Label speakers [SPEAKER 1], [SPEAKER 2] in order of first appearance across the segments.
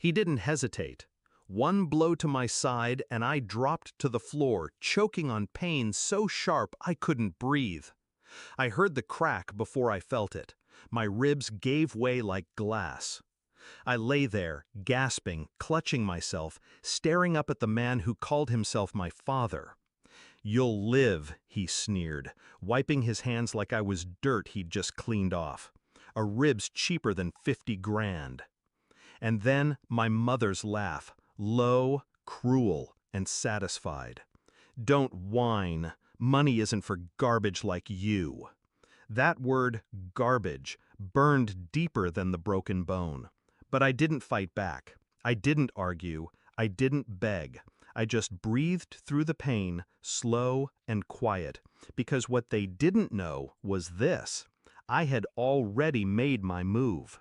[SPEAKER 1] He didn't hesitate. One blow to my side and I dropped to the floor, choking on pain so sharp I couldn't breathe. I heard the crack before I felt it. My ribs gave way like glass. I lay there, gasping, clutching myself, staring up at the man who called himself my father. "You'll live," he sneered, wiping his hands like I was dirt he'd just cleaned off. "A rib's cheaper than 50 grand. And then my mother's laugh, low, cruel, and satisfied. "Don't whine. Money isn't for garbage like you." That word, garbage, burned deeper than the broken bone. But I didn't fight back. I didn't argue. I didn't beg. I just breathed through the pain, slow and quiet, because what they didn't know was this: I had already made my move.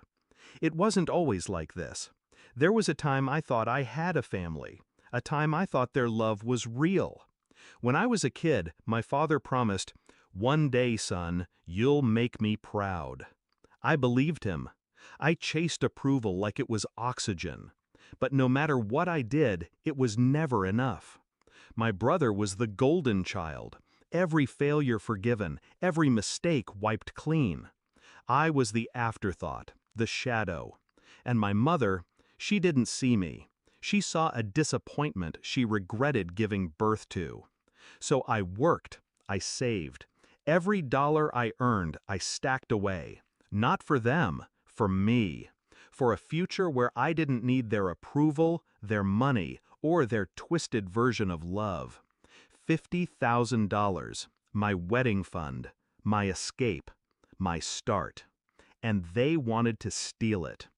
[SPEAKER 1] It wasn't always like this. There was a time I thought I had a family, a time I thought their love was real. When I was a kid, my father promised, "One day, son, you'll make me proud." I believed him. I chased approval like it was oxygen. But no matter what I did, it was never enough. My brother was the golden child, every failure forgiven, every mistake wiped clean. I was the afterthought, the shadow. And my mother, she didn't see me. She saw a disappointment she regretted giving birth to. So I worked, I saved. Every dollar I earned, I stacked away. Not for them, for me. For a future where I didn't need their approval, their money, or their twisted version of love. $50,000, my wedding fund, my escape, my start. And they wanted to steal it.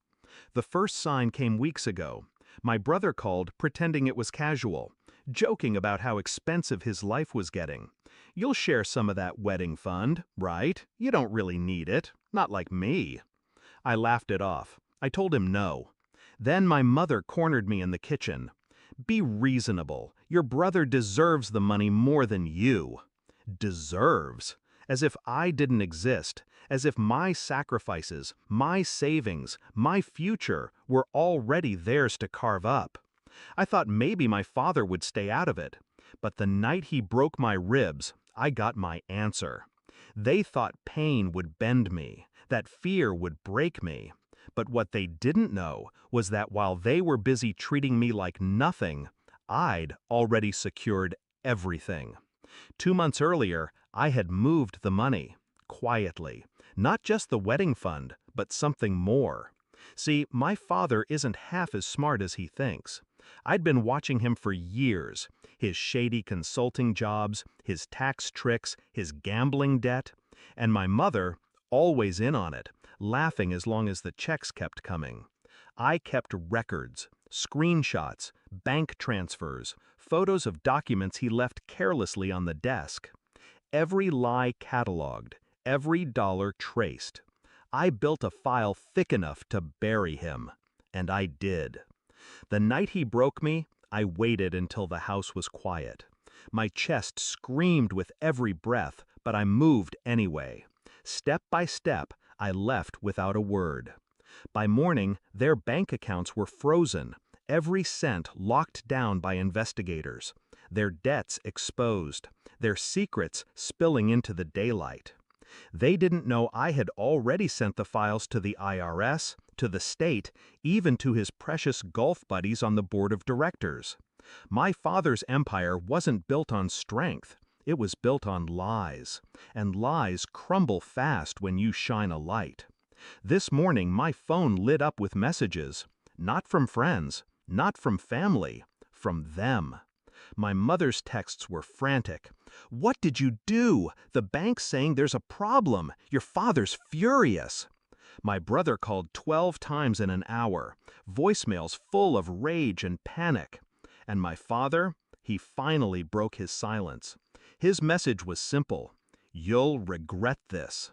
[SPEAKER 1] The first sign came weeks ago. My brother called, pretending it was casual, joking about how expensive his life was getting. "You'll share some of that wedding fund, right? You don't really need it. Not like me." I laughed it off. I told him no. Then my mother cornered me in the kitchen. "Be reasonable. Your brother deserves the money more than you." Deserves? As if I didn't exist, as if my sacrifices, my savings, my future were already theirs to carve up. I thought maybe my father would stay out of it. But the night he broke my ribs, I got my answer. They thought pain would bend me, that fear would break me. But what they didn't know was that while they were busy treating me like nothing, I'd already secured everything. 2 months earlier, I had moved the money, quietly. Not just the wedding fund, but something more. See, my father isn't half as smart as he thinks. I'd been watching him for years. His shady consulting jobs, his tax tricks, his gambling debt. And my mother, always in on it, laughing as long as the checks kept coming. I kept records, screenshots, bank transfers, photos of documents he left carelessly on the desk. Every lie cataloged, every dollar traced. I built a file thick enough to bury him. And I did. The night he broke me, I waited until the house was quiet. My chest screamed with every breath, but I moved anyway. Step by step, I left without a word. By morning, their bank accounts were frozen, every cent locked down by investigators, their debts exposed, their secrets spilling into the daylight. They didn't know I had already sent the files to the IRS, to the state, even to his precious golf buddies on the board of directors. My father's empire wasn't built on strength. It was built on lies. And lies crumble fast when you shine a light. This morning my phone lit up with messages. Not from friends, not from family, from them. My mother's texts were frantic. "What did you do? The bank's saying there's a problem. Your father's furious." My brother called 12 times in an hour, voicemails full of rage and panic. And my father, he finally broke his silence. His message was simple: "You'll regret this."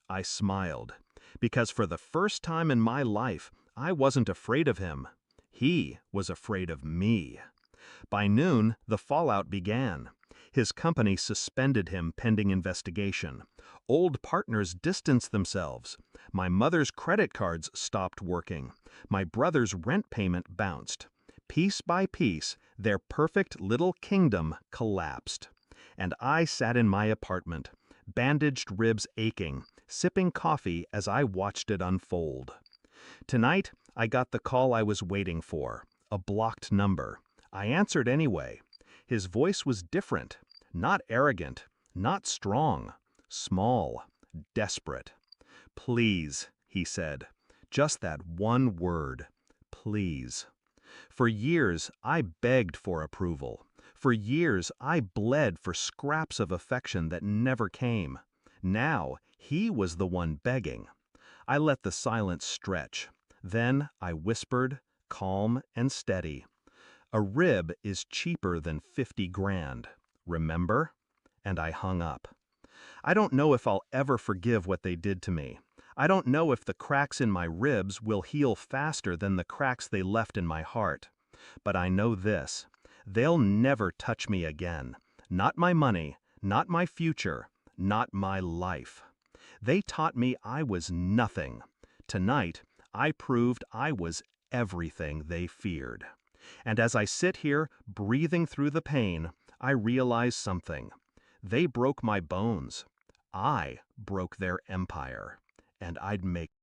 [SPEAKER 1] I smiled, because for the first time in my life, I wasn't afraid of him. He was afraid of me. By noon, the fallout began. His company suspended him pending investigation. Old partners distanced themselves. My mother's credit cards stopped working. My brother's rent payment bounced. Piece by piece, their perfect little kingdom collapsed. And I sat in my apartment, bandaged ribs aching, sipping coffee as I watched it unfold. Tonight, I got the call I was waiting for, a blocked number. I answered anyway. His voice was different, not arrogant, not strong, small, desperate. "Please," he said. Just that one word. Please. For years, I begged for approval. For years, I bled for scraps of affection that never came. Now, he was the one begging. I let the silence stretch. Then I whispered, calm and steady. "A rib is cheaper than 50 grand. Remember?" And I hung up. I don't know if I'll ever forgive what they did to me. I don't know if the cracks in my ribs will heal faster than the cracks they left in my heart. But I know this: they'll never touch me again. Not my money, not my future, not my life. They taught me I was nothing. Tonight, I proved I was everything they feared. And as I sit here, breathing through the pain, I realize something. They broke my bones. I broke their empire. And I'd make